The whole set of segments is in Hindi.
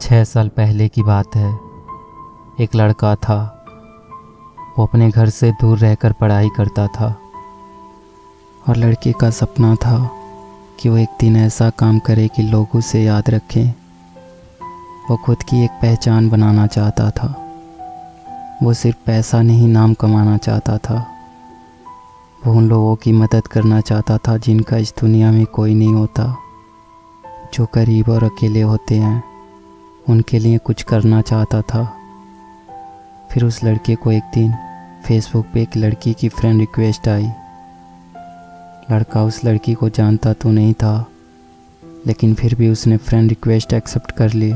6 साल पहले की बात है। एक लड़का था। वो अपने घर से दूर रहकर पढ़ाई करता था और लड़के का सपना था कि वो एक दिन ऐसा काम करे कि लोग उसे याद रखें। वो खुद की एक पहचान बनाना चाहता था। वो सिर्फ पैसा नहीं, नाम कमाना चाहता था। वो उन लोगों की मदद करना चाहता था जिनका इस दुनिया में कोई नहीं होता, जो गरीब और अकेले होते हैं। उनके लिए कुछ करना चाहता था। फिर उस लड़के को एक दिन फेसबुक पे एक लड़की की फ्रेंड रिक्वेस्ट आई। लड़का उस लड़की को जानता तो नहीं था, लेकिन फिर भी उसने फ्रेंड रिक्वेस्ट एक्सेप्ट कर ली।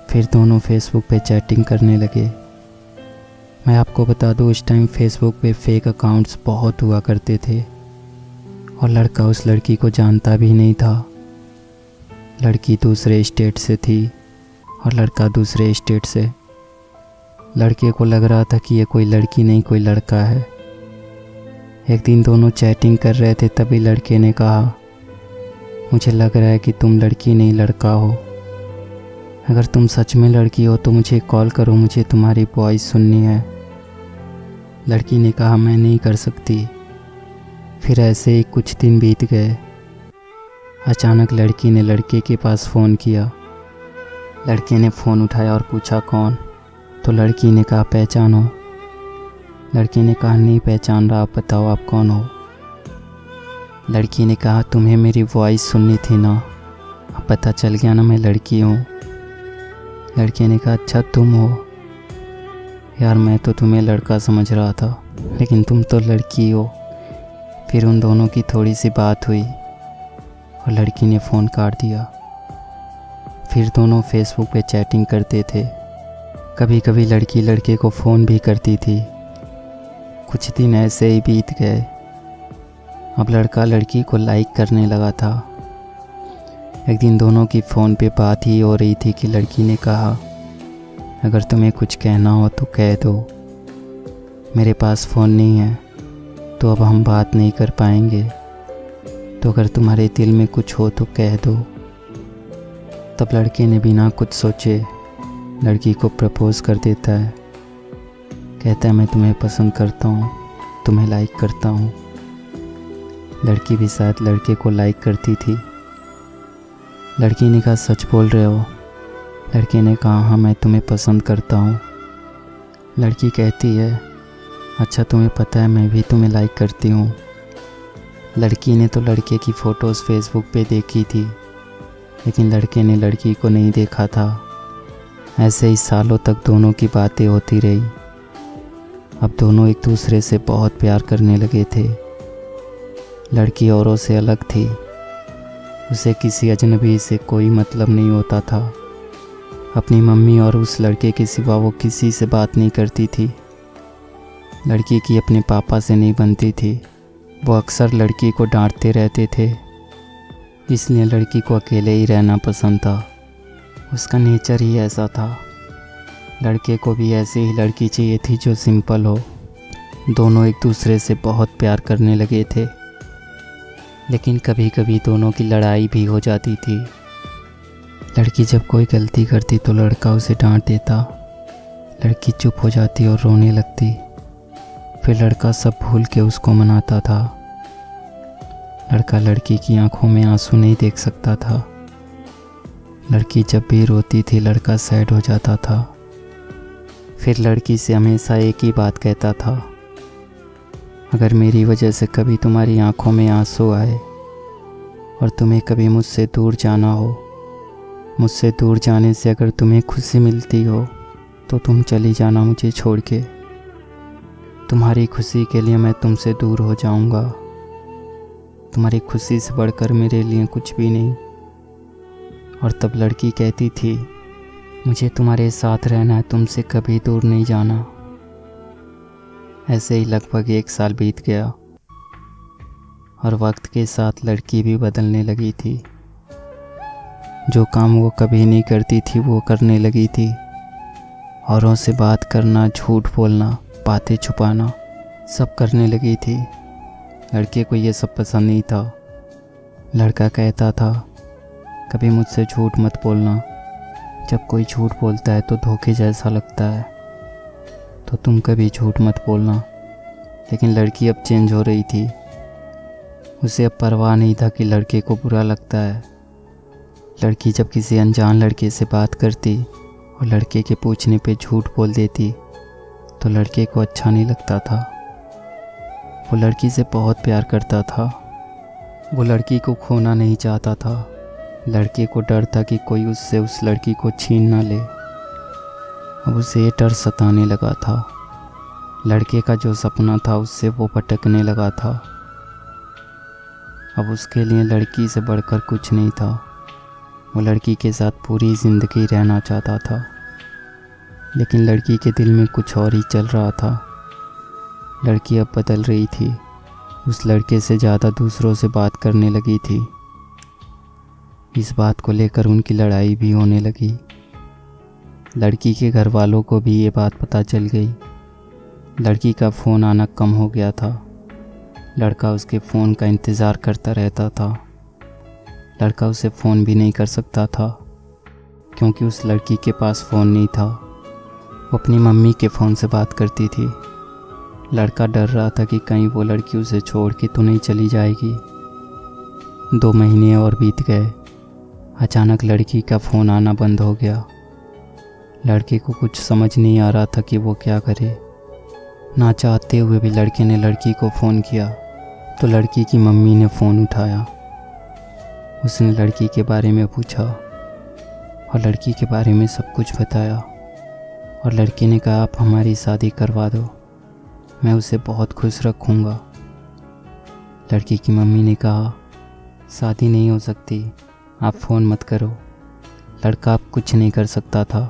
फिर दोनों फेसबुक पे चैटिंग करने लगे। मैं आपको बता दूं, उस टाइम फेसबुक पे फेक अकाउंट्स बहुत हुआ करते थे और लड़का उस लड़की को जानता भी नहीं था। लड़की दूसरे स्टेट से थी और लड़का दूसरे स्टेट से। लड़के को लग रहा था कि ये कोई लड़की नहीं, कोई लड़का है। एक दिन दोनों चैटिंग कर रहे थे, तभी लड़के ने कहा, मुझे लग रहा है कि तुम लड़की नहीं लड़का हो। अगर तुम सच में लड़की हो तो मुझे कॉल करो, मुझे तुम्हारी वॉइस सुननी है। लड़की ने कहा, मैं नहीं कर सकती। फिर ऐसे ही कुछ दिन बीत गए। अचानक लड़की ने लड़के के पास फ़ोन किया। लड़के ने फ़ोन उठाया और पूछा, कौन? तो लड़की ने कहा, पहचानो। लड़के ने कहा, नहीं पहचान रहा, आप बताओ आप कौन हो। लड़की ने कहा, तुम्हें मेरी वॉइस सुननी थी ना, अब पता चल गया ना मैं लड़की हूँ। लड़के ने कहा, अच्छा तुम हो? यार मैं तो तुम्हें लड़का समझ रहा था, लेकिन तुम तो लड़की हो। फिर उन दोनों की थोड़ी सी बात हुई और लड़की ने फ़ोन काट दिया। फिर दोनों फेसबुक पे चैटिंग करते थे। कभी कभी लड़की लड़के को फ़ोन भी करती थी। कुछ दिन ऐसे ही बीत गए। अब लड़का लड़की को लाइक करने लगा था। एक दिन दोनों की फ़ोन पे बात ही हो रही थी कि लड़की ने कहा, अगर तुम्हें कुछ कहना हो तो कह दो, मेरे पास फ़ोन नहीं है तो अब हम बात नहीं कर पाएंगे, तो अगर तुम्हारे दिल में कुछ हो तो कह दो। तब लड़के ने बिना कुछ सोचे लड़की को प्रपोज़ कर देता है। कहता है, मैं तुम्हें पसंद करता हूँ, तुम्हें लाइक करता हूँ। लड़की भी शायद लड़के को लाइक करती थी। लड़की ने कहा, सच बोल रहे हो? लड़के ने कहा, हाँ मैं तुम्हें पसंद करता हूँ। लड़की कहती है, अच्छा तुम्हें पता है मैं भी तुम्हें लाइक करती हूँ। लड़की ने तो लड़के की फ़ोटोज़ फेसबुक पे देखी थी, लेकिन लड़के ने लड़की को नहीं देखा था। ऐसे ही सालों तक दोनों की बातें होती रही। अब दोनों एक दूसरे से बहुत प्यार करने लगे थे। लड़की औरों से अलग थी। उसे किसी अजनबी से कोई मतलब नहीं होता था। अपनी मम्मी और उस लड़के के सिवा वो किसी से बात नहीं करती थी। लड़की की अपने पापा से नहीं बनती थी। वो अक्सर लड़की को डांटते रहते थे, इसलिए लड़की को अकेले ही रहना पसंद था। उसका नेचर ही ऐसा था। लड़के को भी ऐसी ही लड़की चाहिए थी जो सिंपल हो। दोनों एक दूसरे से बहुत प्यार करने लगे थे, लेकिन कभी कभी दोनों की लड़ाई भी हो जाती थी। लड़की जब कोई गलती करती तो लड़का उसे डांट देता। लड़की चुप हो जाती और रोने लगती। फिर लड़का सब भूल के उसको मनाता था। लड़का लड़की की आंखों में आंसू नहीं देख सकता था। लड़की जब भी रोती थी लड़का सैड हो जाता था। फिर लड़की से हमेशा एक ही बात कहता था, अगर मेरी वजह से कभी तुम्हारी आंखों में आंसू आए और तुम्हें कभी मुझसे दूर जाना हो, मुझसे दूर जाने से अगर तुम्हें खुशी मिलती हो तो तुम चली जाना मुझे छोड़ के। तुम्हारी खुशी के लिए मैं तुमसे दूर हो जाऊंगा। तुम्हारी खुशी से बढ़कर मेरे लिए कुछ भी नहीं। और तब लड़की कहती थी, मुझे तुम्हारे साथ रहना है, तुमसे कभी दूर नहीं जाना। ऐसे ही लगभग 1 साल बीत गया और वक्त के साथ लड़की भी बदलने लगी थी। जो काम वो कभी नहीं करती थी वो करने लगी थी। औरों से बात करना, झूठ बोलना, बातें छुपाना सब करने लगी थी। लड़के को ये सब पसंद नहीं था। लड़का कहता था, कभी मुझसे झूठ मत बोलना, जब कोई झूठ बोलता है तो धोखे जैसा लगता है, तो तुम कभी झूठ मत बोलना। लेकिन लड़की अब चेंज हो रही थी। उसे अब परवाह नहीं था कि लड़के को बुरा लगता है। लड़की जब किसी अनजान लड़के से बात करती और लड़के के पूछने पे झूठ बोल देती तो लड़के को अच्छा नहीं लगता था। वो लड़की से बहुत प्यार करता था। वो लड़की को खोना नहीं चाहता था। लड़के को डर था कि कोई उससे उस लड़की को छीन ना ले। अब उसे ये डर सताने लगा था। लड़के का जो सपना था उससे वो भटकने लगा था। अब उसके लिए लड़की से बढ़कर कुछ नहीं था। वो लड़की के साथ पूरी ज़िंदगी रहना चाहता था, लेकिन लड़की के दिल में कुछ और ही चल रहा था। लड़की अब बदल रही थी। उस लड़के से ज़्यादा दूसरों से बात करने लगी थी। इस बात को लेकर उनकी लड़ाई भी होने लगी। लड़की के घर वालों को भी ये बात पता चल गई। लड़की का फ़ोन आना कम हो गया था। लड़का उसके फ़ोन का इंतज़ार करता रहता था। लड़का उसे फ़ोन भी नहीं कर सकता था क्योंकि उस लड़की के पास फ़ोन नहीं था। वो अपनी मम्मी के फ़ोन से बात करती थी। लड़का डर रहा था कि कहीं वो लड़की उसे छोड़ के तो नहीं चली जाएगी। 2 महीने और बीत गए। अचानक लड़की का फ़ोन आना बंद हो गया। लड़के को कुछ समझ नहीं आ रहा था कि वो क्या करे। ना चाहते हुए भी लड़के ने लड़की को फ़ोन किया तो लड़की की मम्मी ने फ़ोन उठाया। उसने लड़की के बारे में पूछा और लड़की के बारे में सब कुछ बताया। और लड़के ने कहा, आप हमारी शादी करवा दो, मैं उसे बहुत खुश रखूँगा। लड़की की मम्मी ने कहा, शादी नहीं हो सकती, आप फ़ोन मत करो। लड़का अब कुछ नहीं कर सकता था।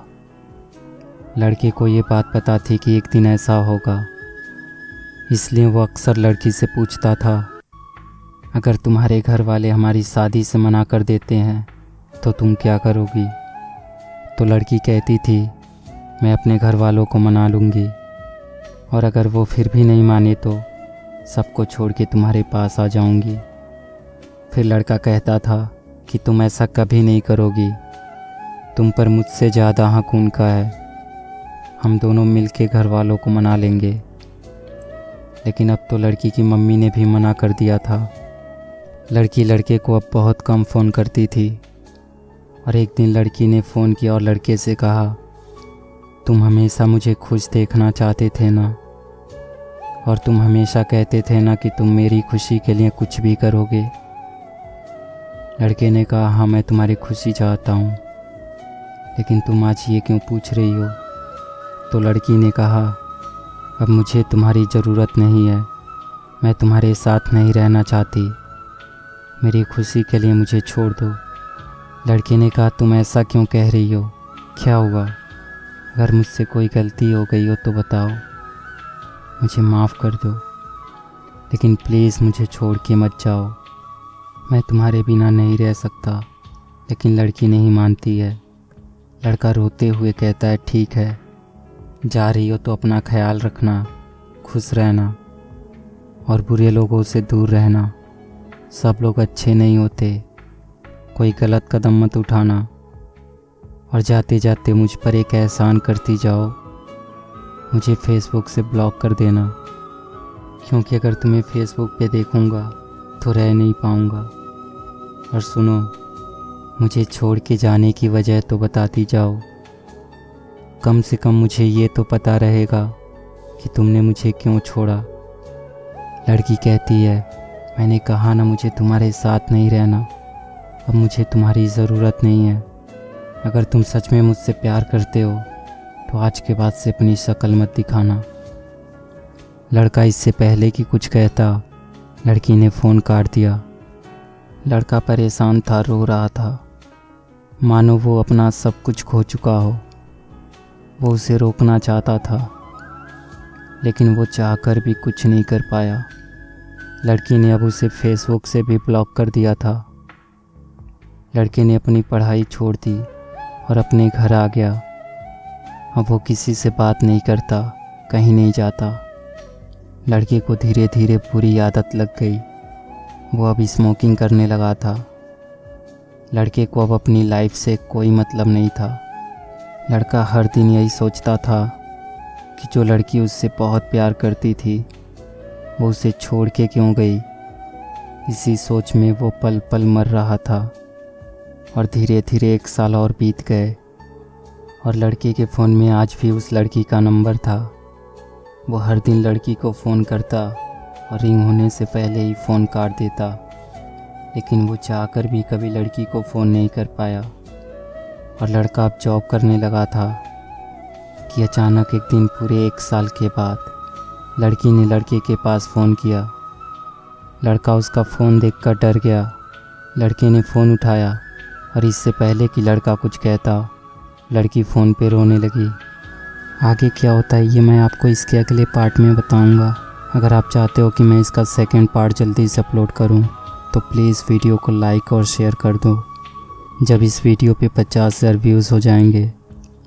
लड़के को ये बात पता थी कि एक दिन ऐसा होगा, इसलिए वो अक्सर लड़की से पूछता था, अगर तुम्हारे घर वाले हमारी शादी से मना कर देते हैं तो तुम क्या करोगी? तो लड़की कहती थी, मैं अपने घर वालों को मना लूँगी, और अगर वो फिर भी नहीं माने तो सबको छोड़ के तुम्हारे पास आ जाऊँगी। फिर लड़का कहता था कि तुम ऐसा कभी नहीं करोगी, तुम पर मुझसे ज़्यादा हक उनका है, हम दोनों मिलके घर वालों को मना लेंगे। लेकिन अब तो लड़की की मम्मी ने भी मना कर दिया था। लड़की लड़के को अब बहुत कम फ़ोन करती थी। और एक दिन लड़की ने फ़ोन किया और लड़के से कहा, तुम हमेशा मुझे खुश देखना चाहते थे ना, और तुम हमेशा कहते थे ना कि तुम मेरी खुशी के लिए कुछ भी करोगे। लड़के ने कहा, हाँ मैं तुम्हारी खुशी चाहता हूँ, लेकिन तुम आज ये क्यों पूछ रही हो? तो लड़की ने कहा, अब मुझे तुम्हारी ज़रूरत नहीं है, मैं तुम्हारे साथ नहीं रहना चाहती, मेरी खुशी के लिए मुझे छोड़ दो। लड़के ने कहा, तुम ऐसा क्यों कह रही हो, क्या हुआ? अगर मुझसे कोई गलती हो गई हो तो बताओ, मुझे माफ़ कर दो, लेकिन प्लीज़ मुझे छोड़ के मत जाओ, मैं तुम्हारे बिना नहीं रह सकता। लेकिन लड़की नहीं मानती है। लड़का रोते हुए कहता है, ठीक है, जा रही हो तो अपना ख्याल रखना, खुश रहना और बुरे लोगों से दूर रहना। सब लोग अच्छे नहीं होते, कोई गलत कदम मत उठाना, और जाते जाते मुझ पर एक एहसान करती जाओ, मुझे फेसबुक से ब्लॉक कर देना, क्योंकि अगर तुम्हें फेसबुक पे देखूंगा तो रह नहीं पाऊंगा। और सुनो, मुझे छोड़ के जाने की वजह तो बताती जाओ, कम से कम मुझे ये तो पता रहेगा कि तुमने मुझे क्यों छोड़ा। लड़की कहती है, मैंने कहा ना मुझे तुम्हारे साथ नहीं रहना, अब मुझे तुम्हारी ज़रूरत नहीं है। अगर तुम सच में मुझसे प्यार करते हो तो आज के बाद से अपनी शक्ल मत दिखाना। लड़का इससे पहले कि कुछ कहता, लड़की ने फ़ोन काट दिया। लड़का परेशान था, रो रहा था, मानो वो अपना सब कुछ खो चुका हो। वो उसे रोकना चाहता था, लेकिन वो चाहकर भी कुछ नहीं कर पाया। लड़की ने अब उसे फेसबुक से भी ब्लॉक कर दिया था। लड़के ने अपनी पढ़ाई छोड़ दी और अपने घर आ गया। अब वो किसी से बात नहीं करता, कहीं नहीं जाता। लड़के को धीरे धीरे बुरी आदत लग गई। वो अब स्मोकिंग करने लगा था। लड़के को अब अपनी लाइफ से कोई मतलब नहीं था। लड़का हर दिन यही सोचता था कि जो लड़की उससे बहुत प्यार करती थी वो उसे छोड़ के क्यों गई। इसी सोच में वो पल पल मर रहा था। और धीरे धीरे 1 साल और बीत गए और लड़के के फ़ोन में आज भी उस लड़की का नंबर था। वो हर दिन लड़की को फ़ोन करता और रिंग होने से पहले ही फ़ोन काट देता, लेकिन वो चाहकर भी कभी लड़की को फ़ोन नहीं कर पाया। और लड़का अब जॉब करने लगा था कि अचानक एक दिन पूरे 1 साल के बाद लड़की ने लड़के के पास फ़ोन किया। लड़का उसका फ़ोन देखकर डर गया। लड़के ने फ़ोन उठाया और इससे पहले कि लड़का कुछ कहता, लड़की फ़ोन पे रोने लगी। आगे क्या होता है ये मैं आपको इसके अगले पार्ट में बताऊंगा। अगर आप चाहते हो कि मैं इसका सेकंड पार्ट जल्दी से अपलोड करूं, तो प्लीज़ वीडियो को लाइक और शेयर कर दो। जब इस वीडियो पे 50,000 व्यूज़ हो जाएंगे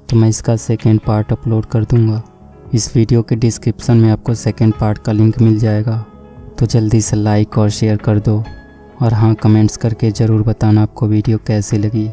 तो मैं इसका सेकंड पार्ट अपलोड कर दूंगा। इस वीडियो के डिस्क्रिप्शन में आपको सेकंड पार्ट का लिंक मिल जाएगा, तो जल्दी से लाइक और शेयर कर दो। और हाँ, कमेंट्स करके ज़रूर बताना आपको वीडियो कैसी लगी।